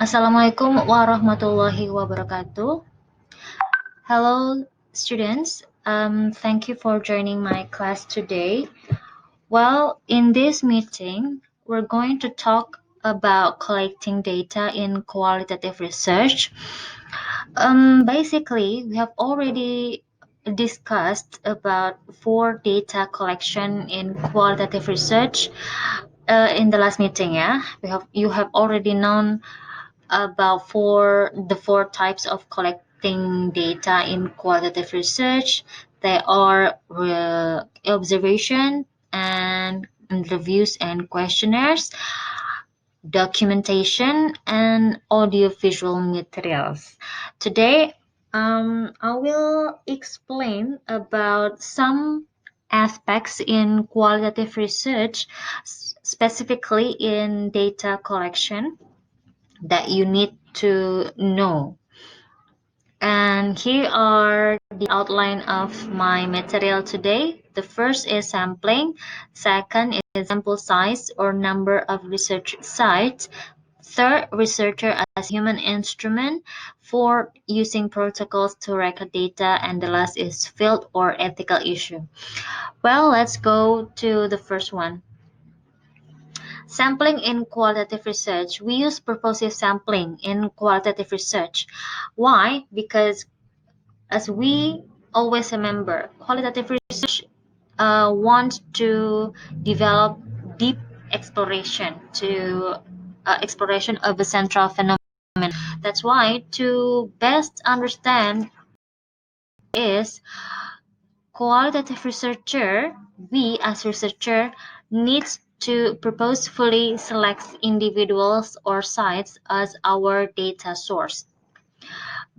Assalamualaikum warahmatullahi wabarakatuh. Hello, students. Thank you for joining my class today. Well, in this meeting, we're going to talk about collecting data in qualitative research. Basically, we have already discussed about four data collection in qualitative research in the last meeting. Yeah, you have already known about the four types of collecting data in qualitative research. They are observation and reviews and questionnaires, documentation, and audiovisual materials. Today, I will explain about some aspects in qualitative research, specifically in data collection that you need to know. And here are the outline of my material today. The first is sampling. Second is sample size or number of research sites. Third, researcher as human instrument. Fourth, using protocols to record data. And the last is field or ethical issue. Well, let's go to the first one. Sampling in qualitative research. We use purposive sampling in qualitative research. Why? Because as we always remember, qualitative research wants to develop deep exploration to exploration of a central phenomenon. That's why to best understand is qualitative researcher, we as researcher needs to purposefully select individuals or sites as our data source.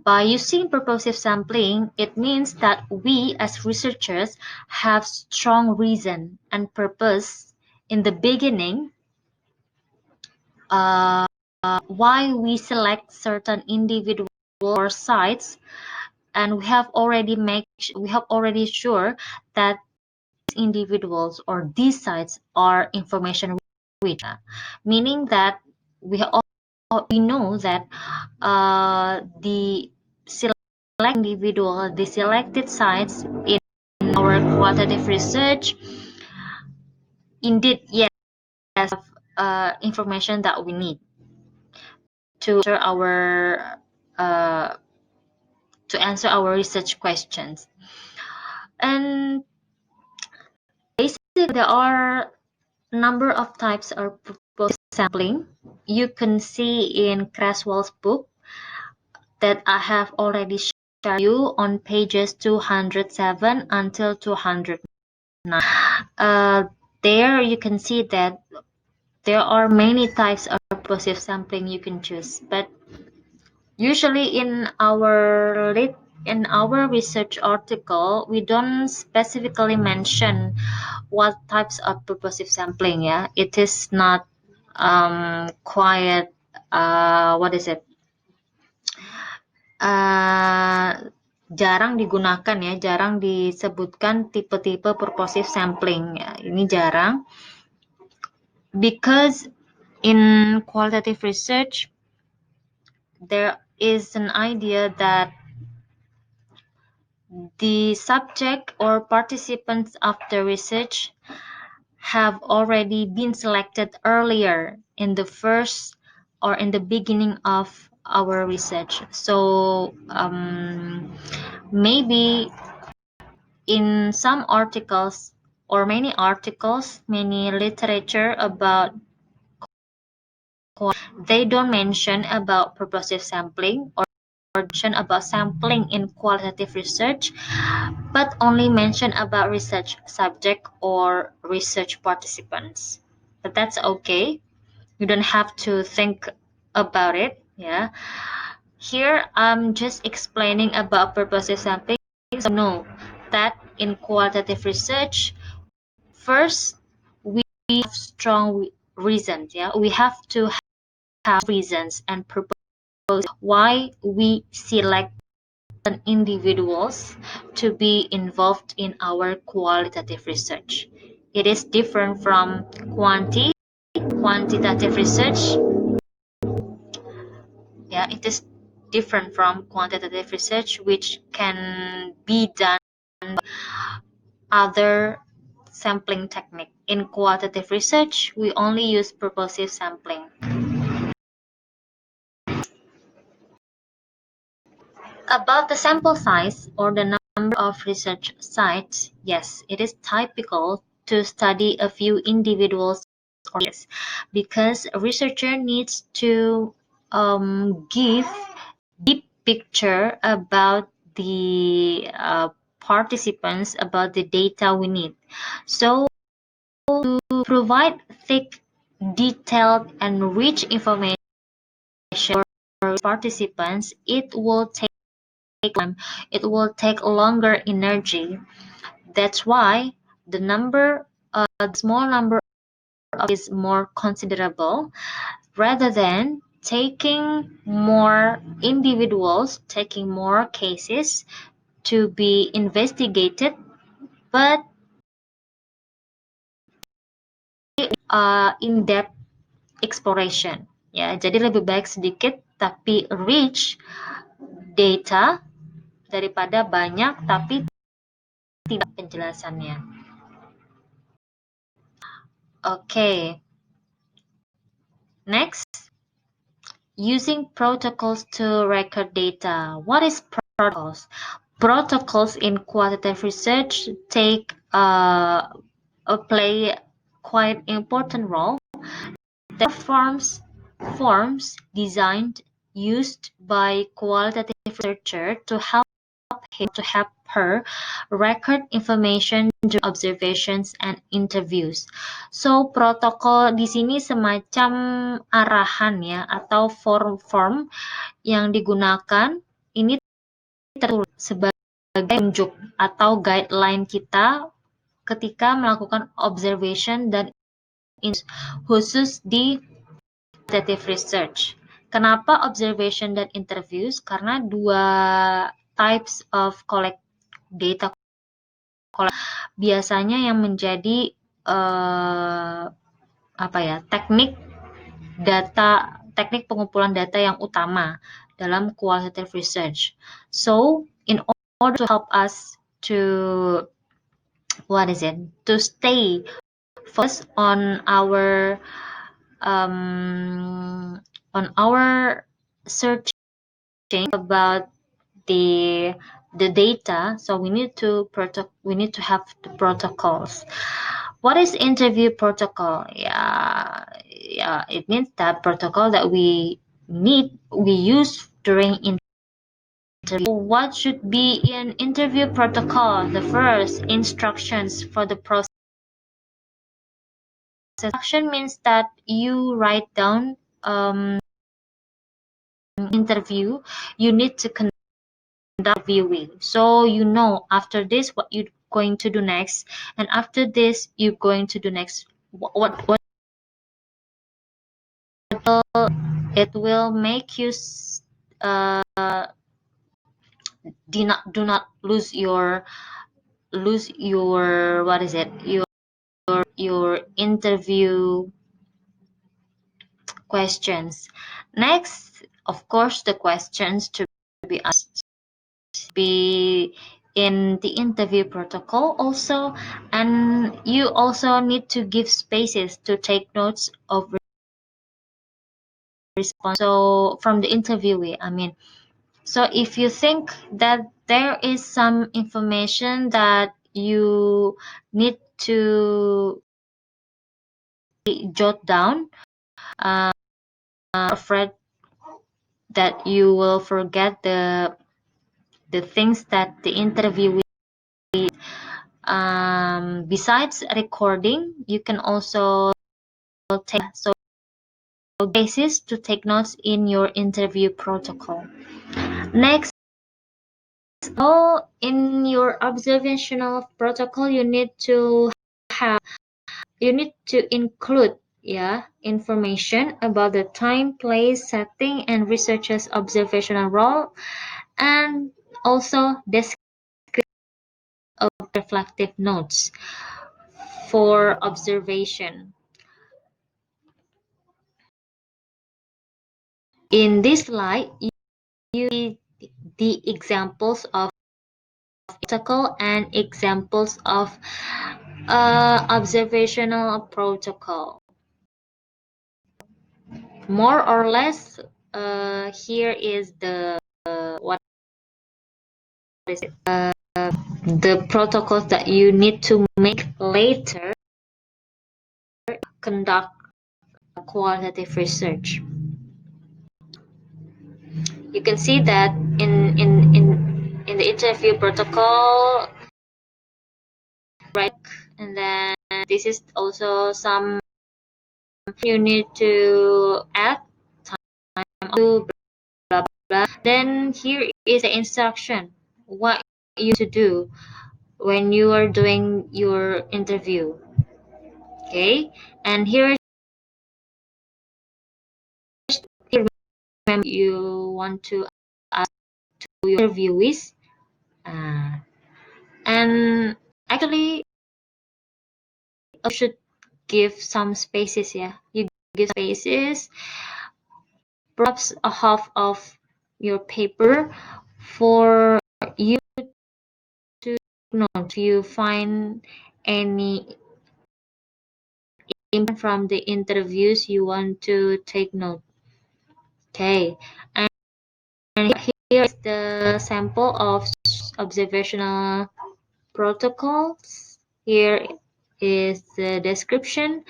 By using purposive sampling, it means that we as researchers have strong reason and purpose in the beginning why we select certain individual or sites, and we have already sure that individuals or these sites are information rich, meaning that we know that the selected sites in our qualitative research indeed yes have information that we need to answer uh, research questions. And basically there are number of types of purposive sampling. You can see in Creswell's book that I have already shared you on pages 207 until 209. There you can see that there are many types of purposive sampling you can choose, but usually in our research article, we don't specifically mention what types of purposive sampling. Yeah, it is not quite what is it? Jarang digunakan ya, jarang disebutkan tipe-tipe purposive sampling. Ya, ini jarang. Because in qualitative research, there is an idea that the subject or participants of the research have already been selected earlier in the first or in the beginning of our research. So maybe in some articles or many literature about they don't mention about purposive sampling or mention about sampling in qualitative research, but only mention about research subject or research participants. But that's okay. You don't have to think about it. Yeah. Here I'm just explaining about purposive sampling. So know that in qualitative research, first we have strong reasons. Yeah, we have to have reasons and purpose why we select individuals to be involved in our qualitative research. It is different from quantitative research. Yeah, it is different from quantitative research, which can be done by other sampling technique. In qualitative research, we only use purposive sampling. About the sample size or the number of research sites, yes, it is typical to study a few individuals or cases because a researcher needs to give deep picture about the participants, about the data we need. So to provide thick, detailed, and rich information for participants, it will take time, it will take longer energy. That's why the small number is more considerable rather than taking more individuals, taking more cases to be investigated, but in-depth exploration. Ya, jadi lebih baik sedikit tapi rich data daripada banyak tapi tidak penjelasannya. Okay. Next, using protocols to record data. What is protocols? Protocols in qualitative research play quite important role. There are forms designed used by qualitative researcher to help her record information during observations and interviews. So, protokol di sini semacam arahan ya atau form-form yang digunakan ini tertulis sebagai petunjuk atau guideline kita ketika melakukan observation dan khusus di qualitative research. Kenapa observation dan interviews? Karena dua types of collect data biasanya yang menjadi teknik pengumpulan data yang utama dalam qualitative research. So, in order to help us to stay focused on our searching about the data, so we need to have the protocols. What is interview protocol? Yeah, it means that protocol that we use during interview. What should be in interview protocol? The first, instructions for the process. Instruction means that you write down interview, you need to conduct viewing. So you know after this what you're going to do next, and after this you're going to do next. What it will make you do not lose your your interview questions. Next, of course, the questions to be asked be in the interview protocol also, and you also need to give spaces to take notes of response. So from the interviewee, so if you think that there is some information that you need to jot down, afraid that you will forget the things that the interviewee. Besides recording, you can also take basis to take notes in your interview protocol. Next, in your observational protocol, you need to include information about the time, place, setting, and researcher's observational role, and also description of reflective notes for observation. In this slide, you see the examples of protocol and examples of observational protocol. More or less, here is the what is it? The protocols that you need to make later conduct qualitative research. You can see that in the interview protocol, right? And then this is also some you need to add time to blah blah blah. Then here is the instruction what you to do when you are doing your interview. Okay, and here you want to ask to your interviewees, and actually you should give some spaces. Yeah, you give spaces, perhaps a half of your paper for you to note if you find any input from the interviews you want to take note. Okay, and here is the sample of observational protocols. Here is the description.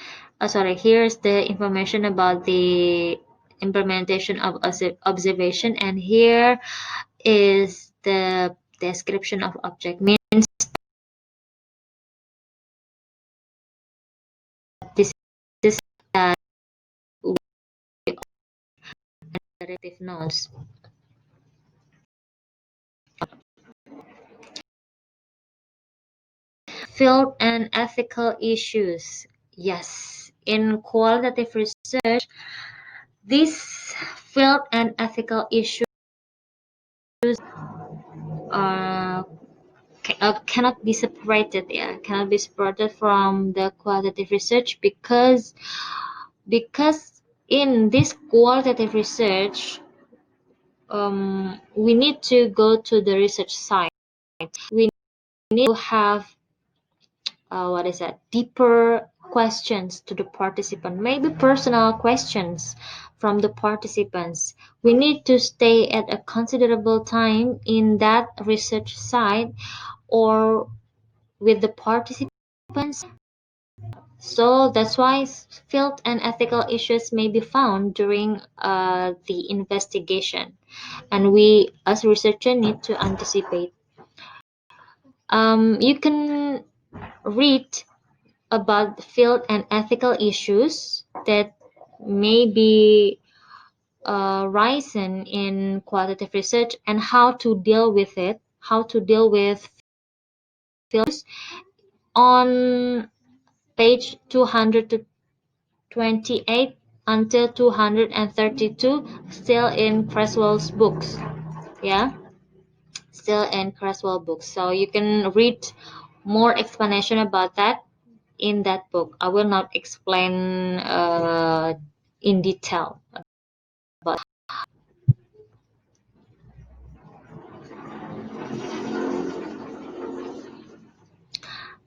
Sorry, here's the information about the implementation of observation, and here is the description of object. Means this is that directive notes. Field and ethical issues. Yes, in qualitative research, these field and ethical issues uh, cannot be separated. Yeah, cannot be separated from the qualitative research because in this qualitative research, we need to go to the research site. We need to have what is that, deeper questions to the participant, maybe personal questions from the participants. We need to stay at a considerable time in that research site or with the participants. So that's why field and ethical issues may be found during the investigation, and we as researchers need to anticipate. You can read about field and ethical issues that may be risen in qualitative research and how to deal with it, how to deal with fields on page 228 until 232, still in Creswell's books. Yeah, still in Creswell books. So you can read more explanation about that in that book. I will not explain in detail about.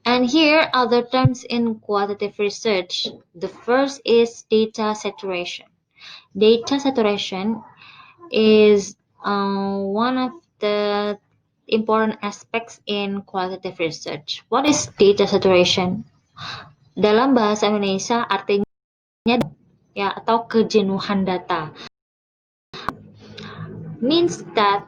And here are the terms in qualitative research. The first is data saturation. Data saturation is one of the important aspects in qualitative research. What is data saturation? Dalam bahasa Indonesia artinya ya atau kejenuhan data. Means that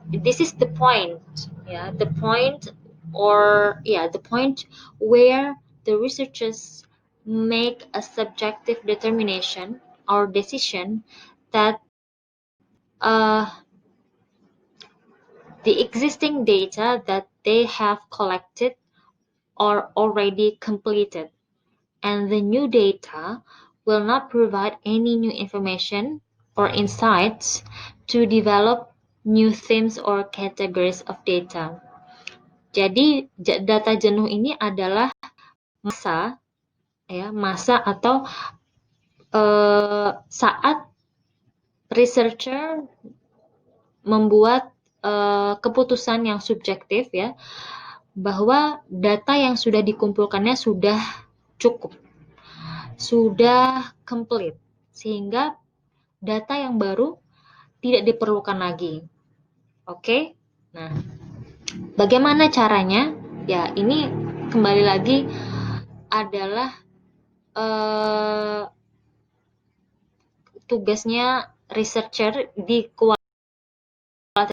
this is the point, yeah, the point or yeah, the point where the researchers make a subjective determination or decision that uh, the existing data that they have collected are already completed, and the new data will not provide any new information or insights to develop new themes or categories of data. Jadi data jenuh ini adalah masa ya, masa atau saat researcher membuat keputusan yang subjektif ya, bahwa data yang sudah dikumpulkannya sudah cukup, sudah komplit, sehingga data yang baru tidak diperlukan lagi. Oke? Nah, bagaimana caranya? Ya, ini kembali lagi adalah tugasnya researcher di Qualitative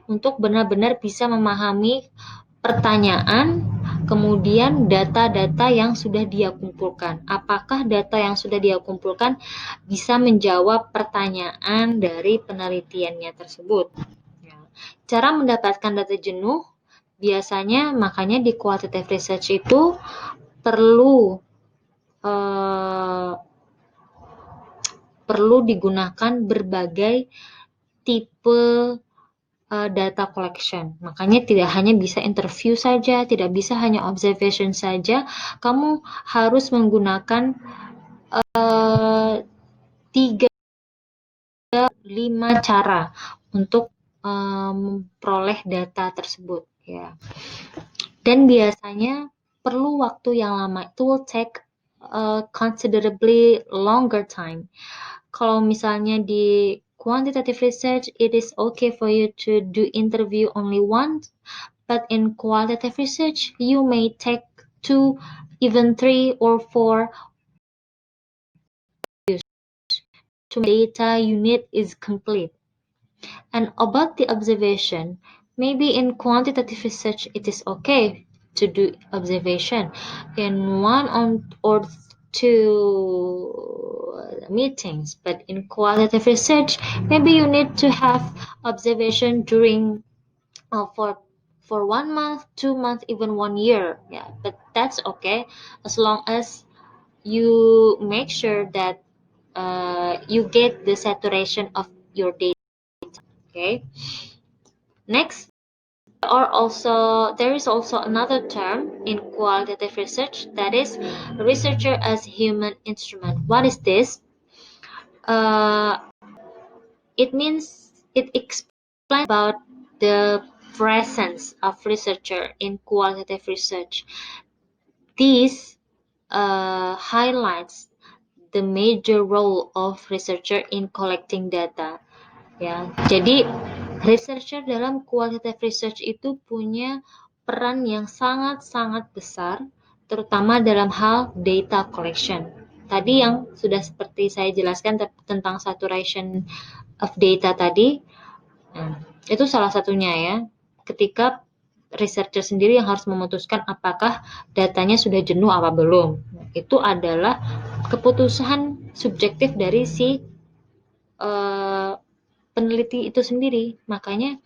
untuk benar-benar bisa memahami pertanyaan, kemudian data-data yang sudah dia kumpulkan. Apakah data yang sudah dia kumpulkan bisa menjawab pertanyaan dari penelitiannya tersebut? Ya. Cara mendapatkan data jenuh, biasanya makanya di qualitative research itu perlu digunakan berbagai tipe data collection. Makanya tidak hanya bisa interview saja, tidak bisa hanya observation saja. Kamu harus menggunakan 3-5 cara untuk memperoleh data tersebut. Ya. Dan biasanya perlu waktu yang lama. It will take considerably longer time. Kalau misalnya di quantitative research, it is okay for you to do interview only once, but in qualitative research, you may take 2, even 3 or 4 to data you need is complete. And about the observation, maybe in quantitative research, it is okay to do observation in 1 or 2 meetings, but in qualitative research, maybe you need to have observation during for 1 month, 2 months, even 1 year. Yeah, but that's okay as long as you make sure that you get the saturation of your data. Okay. Next, there is also another term in qualitative research, that is researcher as human instrument. What is this? It explains about the presence of researcher in qualitative research. This highlights the major role of researcher in collecting data. Ya, jadi researcher dalam qualitative research itu punya peran yang sangat-sangat besar, terutama dalam hal data collection. Tadi yang sudah seperti saya jelaskan tentang saturation of data tadi, itu salah satunya ya. Ketika researcher sendiri yang harus memutuskan apakah datanya sudah jenuh apa belum. Itu adalah keputusan subjektif dari si peneliti itu sendiri. Makanya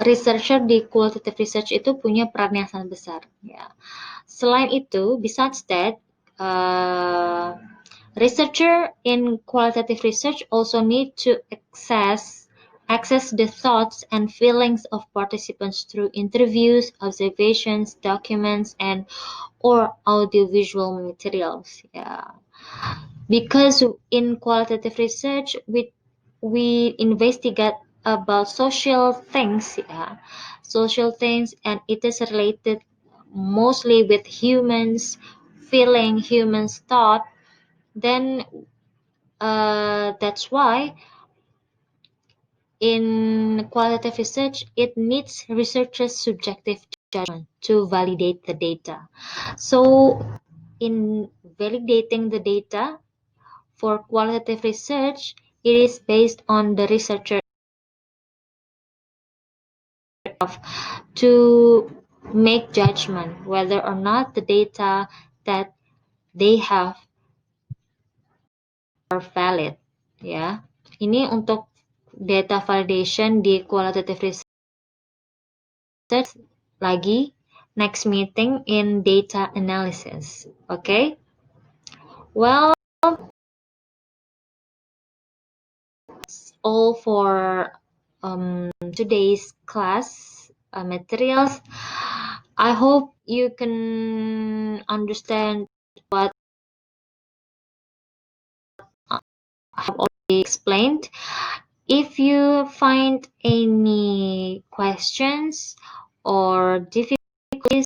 researcher di qualitative research itu punya peran yang sangat besar. Ya. Selain itu, besides that, researcher in qualitative research also need to access the thoughts and feelings of participants through interviews, observations, documents, and or audiovisual materials. Yeah. Because in qualitative research, we investigate about social things, and it is related mostly with humans feeling, humans thought. Then that's why in qualitative research, it needs researchers' subjective judgment to validate the data. So in validating the data, for qualitative research, it is based on the researcher to make judgment whether or not the data that they have are valid. Ya, ini untuk data validation di qualitative research. Lagi next meeting in data analysis. Okay. Well, all for today's class materials. I hope you can understand what I have already explained. If you find any questions or difficulties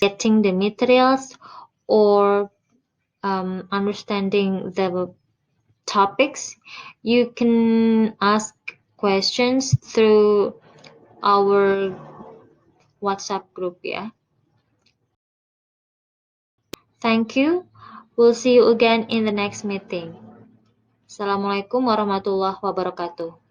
getting the materials or understanding the topics, you can ask questions through our WhatsApp group, yeah. Thank you. We'll see you again in the next meeting. Assalamualaikum warahmatullahi wabarakatuh.